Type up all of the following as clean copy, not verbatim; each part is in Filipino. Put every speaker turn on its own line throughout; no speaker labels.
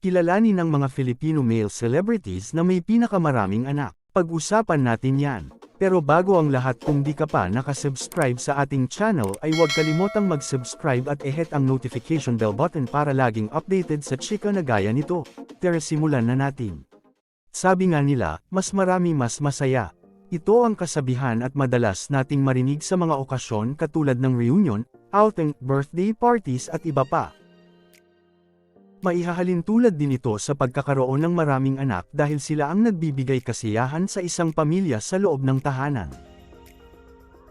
Kilalanin ng mga Filipino male celebrities na may pinakamaraming anak. Pag-usapan natin yan. Pero bago ang lahat, kung di ka pa nakasubscribe sa ating channel ay huwag kalimotang mag-subscribe at i-hit ang notification bell button para laging updated sa chika na gaya nito. Tara, simulan na natin. Sabi nga nila, mas marami mas masaya. Ito ang kasabihan at madalas nating marinig sa mga okasyon katulad ng reunion, outing, birthday parties at iba pa. Maihahalin tulad din ito sa pagkakaroon ng maraming anak dahil sila ang nagbibigay kasiyahan sa isang pamilya sa loob ng tahanan.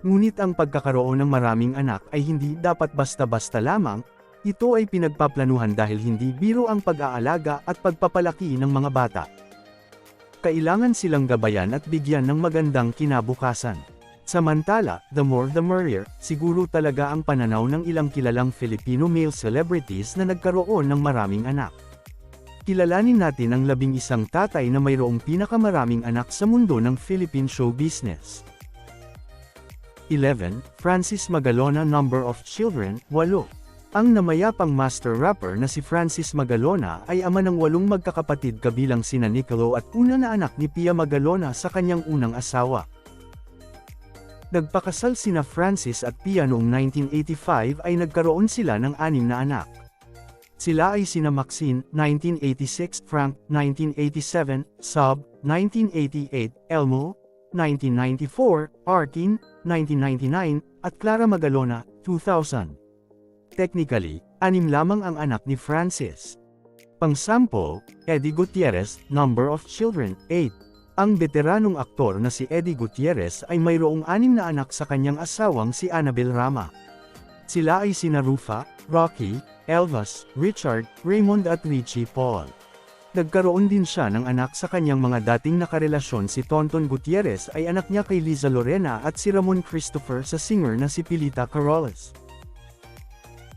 Ngunit ang pagkakaroon ng maraming anak ay hindi dapat basta-basta lamang, ito ay pinagpaplanuhan dahil hindi biro ang pag-aalaga at pagpapalaki ng mga bata. Kailangan silang gabayan at bigyan ng magandang kinabukasan. Samantala, the more the merrier, siguro talaga ang pananaw ng ilang kilalang Filipino male celebrities na nagkaroon ng maraming anak. Kilalanin natin ang 11 tatay na mayroong pinakamaraming anak sa mundo ng Philippine show business. 11. Francis Magalona. Number of children, 8. Ang namayapang master rapper na si Francis Magalona ay ama ng 8 magkakapatid kabilang sina Nicolo at una na anak ni Pia Magalona sa kanyang unang asawa. Nagpakasal sina Francis at Pia noong 1985 ay nagkaroon sila ng 6 na anak. Sila ay sina Maxine, 1986, Frank, 1987, Sab, 1988, Elmo, 1994, Arkin, 1999, at Clara Magalona, 2000. Technically, 6 lamang ang anak ni Francis. Pang-sample, Eddie Gutierrez. Number of children, 8. Ang veteranong aktor na si Eddie Gutierrez ay mayroong 6 na anak sa kanyang asawang si Annabel Rama. Sila ay sina Rufa, Rocky, Elvis, Richard, Raymond at Richie Paul. Nagkaroon din siya ng anak sa kanyang mga dating nakarelasyon. Si Tonton Gutierrez ay anak niya kay Liza Lorena at si Ramon Christopher sa singer na si Pilita Carolles.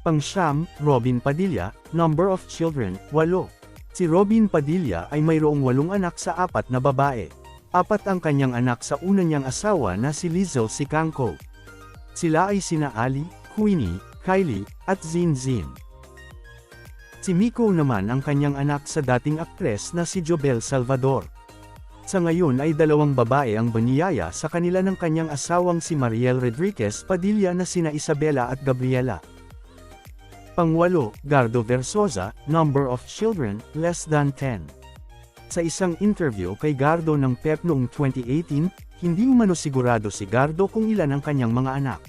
Pang-siyam, Robin Padilla. Number of children, 8. Si Robin Padilla ay mayroong 8 anak sa 4 na babae. 4 ang kanyang anak sa una niyang asawa na si Lizel Sicangco. Sila ay sina Ali, Queenie, Kylie, at Zin Zin. Si Miko naman ang kanyang anak sa dating aktres na si Jobel Salvador. Sa ngayon ay 2 babae ang baniyaya sa kanila ng kanyang asawang si Mariel Rodriguez Padilla na sina Isabela at Gabriela. Pang-8, Gardo Versosa. Number of children, less than 10. Sa isang interview kay Gardo ng PEP noong 2018, hindi umano sigurado si Gardo kung ilan ang kanyang mga anak.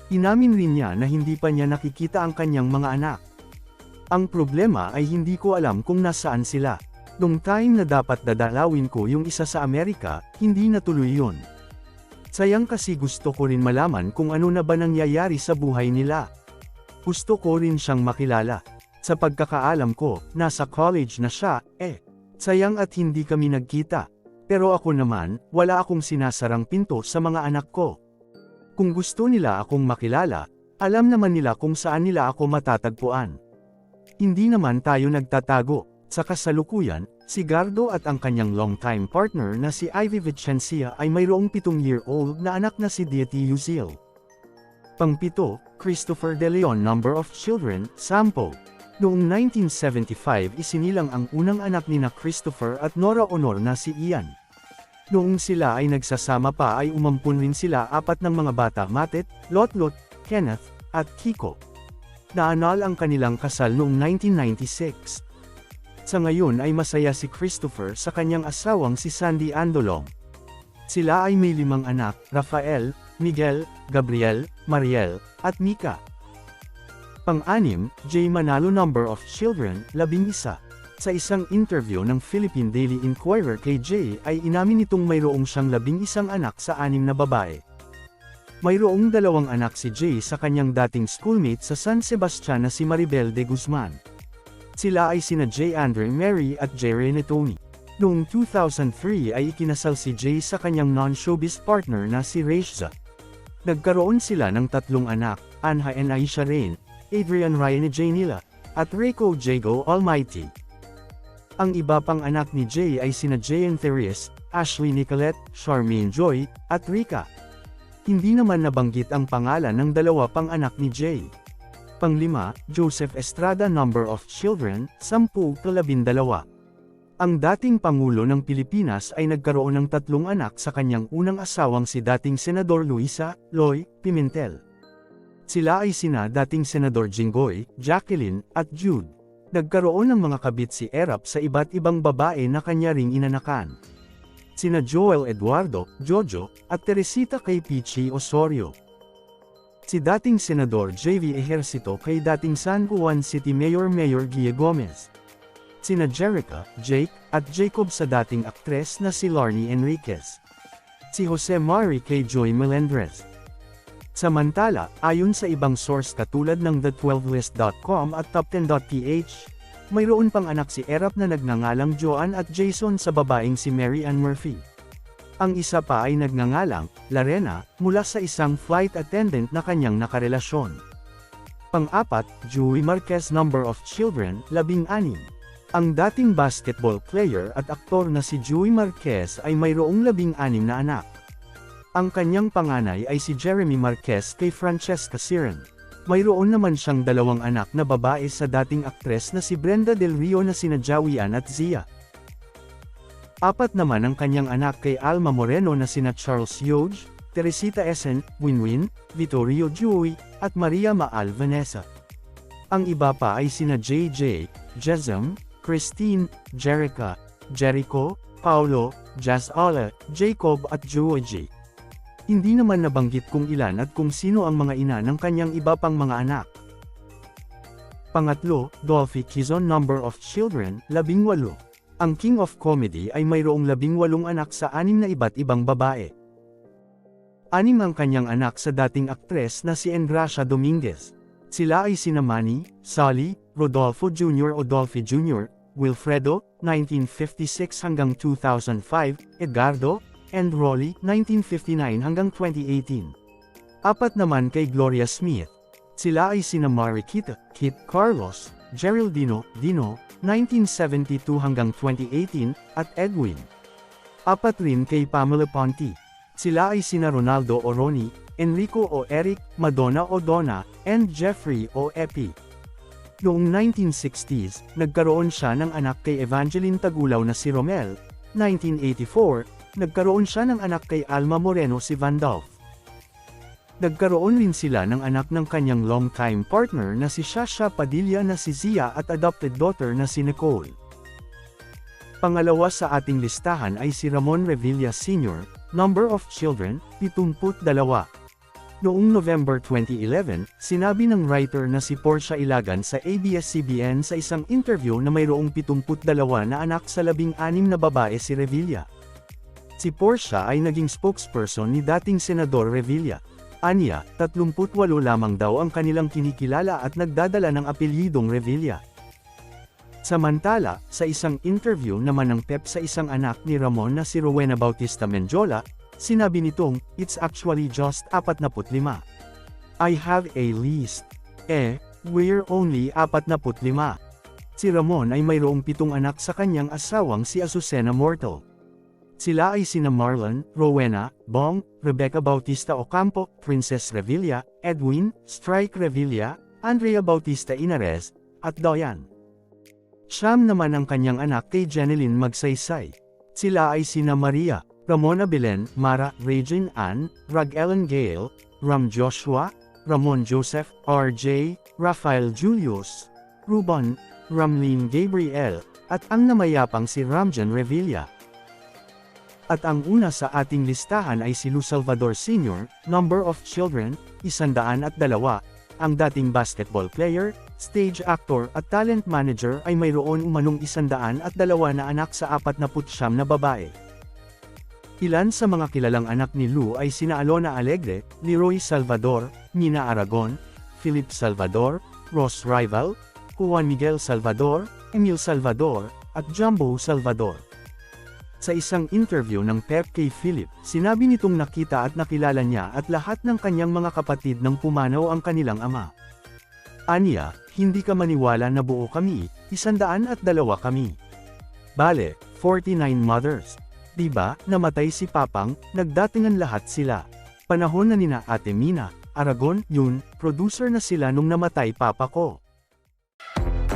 Inamin rin niya na hindi pa niya nakikita ang kanyang mga anak. Ang problema ay hindi ko alam kung nasaan sila. Nung time na dapat dadalawin ko yung isa sa Amerika, hindi natuloy yun. Sayang kasi gusto ko rin malaman kung ano na ba nangyayari sa buhay nila. Gusto ko rin siyang makilala. Sa pagkakaalam ko, nasa college na siya, sayang at hindi kami nagkita. Pero ako naman, wala akong sinasarang pinto sa mga anak ko. Kung gusto nila akong makilala, alam naman nila kung saan nila ako matatagpuan. Hindi naman tayo nagtatago. Sa kasalukuyan, si Gardo at ang kanyang longtime partner na si Ivy Vicencia ay mayroong 7-year-old na anak na si Deity Uzil. Pang-7, Christopher De Leon. Number of children, 10. Noong 1975 isinilang ang unang anak nina Christopher at Nora Honor na si Ian. Noong sila ay nagsasama pa ay umampun rin sila 4 ng mga bata: Matet, Lotlot, Kenneth, at Kiko. Naanal ang kanilang kasal noong 1996. Sa ngayon ay masaya si Christopher sa kanyang asawang si Sandy Andolong. Sila ay may 5 anak: Rafael, Miguel, Gabriel, Mariel, at Mika. Pang-6, Jay Manalo. Number of children, 11. Sa isang interview ng Philippine Daily Inquirer kay Jay ay inamin nitong mayroong siyang 11 anak sa 6 na babae. Mayroong 2 anak si Jay sa kanyang dating schoolmate sa San Sebastian na si Maribel de Guzman. Sila ay sina Jay Andre Mary at Jay Rene Tony. Noong 2003 ay ikinasal si Jay sa kanyang non-showbiz partner na si Rachza. Nagkaroon sila ng 3 anak, Anha and Aisha Rain, Adrian Ryan Janila, at Reiko Jago Almighty. Ang iba pang anak ni Jay ay sina Jayan Theris, Ashley Nicolette, Charmaine Joy, at Rika. Hindi naman nabanggit ang pangalan ng 2 pang anak ni Jay. Panglima, Joseph Estrada. Number of children, 10-12. Ang dating Pangulo ng Pilipinas ay nagkaroon ng 3 anak sa kanyang unang asawang si dating Senador Luisa Loy Pimentel. Sila ay sina dating Senador Jinggoy, Jacqueline, at Jude. Nagkaroon ng mga kabit si Erap sa iba't ibang babae na kanya ring inanakan. Sina Joel Eduardo, Jojo, at Teresita kay Pichi Osorio. Si dating Senador J.V. Ejercito kay dating San Juan City Mayor Guia Gomez. Sina Jerica, Jake, at Jacob sa dating aktres na si Larnie Enriquez. Si Jose Mari kay Joy Melendrez. Samantala, ayon sa ibang source katulad ng The12list.com at Top10.ph, mayroon pang anak si Erap na nagngangalang Joan at Jason sa babaeng si Mary Ann Murphy. Ang isa pa ay nagngangalang Larena, mula sa isang flight attendant na kanyang nakarelasyon. Pang-apat, Joey Marquez. Number of children, 16. Ang dating basketball player at aktor na si Joey Marquez ay mayroong 16 na anak. Ang kanyang panganay ay si Jeremy Marquez kay Francesca Siren. Mayroon naman siyang 2 anak na babae sa dating aktres na si Brenda Del Rio na sina Jawian at Zia. 4 naman ang kanyang anak kay Alma Moreno na sina Charles Yoge, Teresita Esen, Winwin, Vittorio Joey, at Maria Maal Vanessa. Ang iba pa ay sina JJ, Jezem, Christine, Jerica, Jericho, Paulo, Jazz Ala, Jacob at Joey. Hindi naman nabanggit kung ilan at kung sino ang mga ina ng kanyang iba pang mga anak. Pangatlo, Dolphy Quezon. Number of children, 18. Ang King of Comedy ay mayroong 18 anak sa 6 na iba't ibang babae. 6 ang kanyang anak sa dating aktres na si Engracia Dominguez. Sila ay sina Manny, Sally, Rodolfo Jr. o Dolphy Jr., Wilfredo, 1956 hanggang 2005, Edgardo, and Rolly, 1959 hanggang 2018. 4 naman kay Gloria Smith. Sila ay sina Mariquita, Kit Carlos, Geraldino, Dino, 1972 hanggang 2018, at Edwin. 4 rin kay Pamela Ponti. Sila ay sina Ronaldo o Ronnie, Enrico o Eric, Madonna o Donna, and Jeffrey o Epi. Noong 1960s, nagkaroon siya ng anak kay Evangeline Tagulaw na si Romel. 1984, nagkaroon siya ng anak kay Alma Moreno si Vandolph. Nagkaroon rin sila ng anak ng kanyang long-time partner na si Shasha Padilla na si Zia at adopted daughter na si Nicole. Pangalawa sa ating listahan ay si Ramon Revilla Sr., number of children, 72. Noong November 2011, sinabi ng writer na si Portia Ilagan sa ABS-CBN sa isang interview na mayroong 72 na anak sa 16 na babae si Revilla. Si Portia ay naging spokesperson ni dating Senador Revilla. Anya, 38 lamang daw ang kanilang kinikilala at nagdadala ng apelyidong Revilla. Samantala, sa isang interview naman ng PEP sa isang anak ni Ramon na si Rowena Bautista Menjola, sinabi nitong, "It's actually just 45. I have a list. We're only 45. Si Ramon ay mayroong 7 anak sa kanyang asawang si Azucena Mortal. Sila ay sina Marlon, Rowena, Bong, Rebecca Bautista Ocampo, Princess Revilla, Edwin, Strike Revilla, Andrea Bautista Inares, at Doyan. 9 naman ang kanyang anak kay Jeneline Magsaysay. Sila ay sina Maria, Ramona Belen, Mara, Regine Ann, Rag Ellen Gale, Ram Joshua, Ramon Joseph, RJ, Rafael Julius, Ruben, Ramlene Gabriel, at ang namayapang si Ramjan Revilla. At ang una sa ating listahan ay si Lu Salvador Sr., number of children, 102. Ang dating basketball player, stage actor at talent manager ay mayroon umanong 102 na anak sa 49 na babae. Ilan sa mga kilalang anak ni Lu ay sina Alona Alegre, Leroy Salvador, Nina Aragon, Philip Salvador, Ross Rival, Juan Miguel Salvador, Emil Salvador, at Jumbo Salvador. Sa isang interview ng PEP kay Philip, sinabi nitong nakita at nakilala niya at lahat ng kanyang mga kapatid nang pumanaw ang kanilang ama. Anya, hindi ka maniwala na buo kami, 102 kami. Bale, 49 mothers. Diba, namatay si Papang, nagdatingan lahat sila. Panahon na nina Ate Mina, Aragon, yun, producer na sila nung namatay papa ko.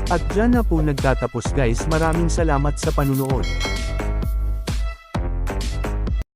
At dyan na po nagtatapos guys, maraming salamat sa panunood.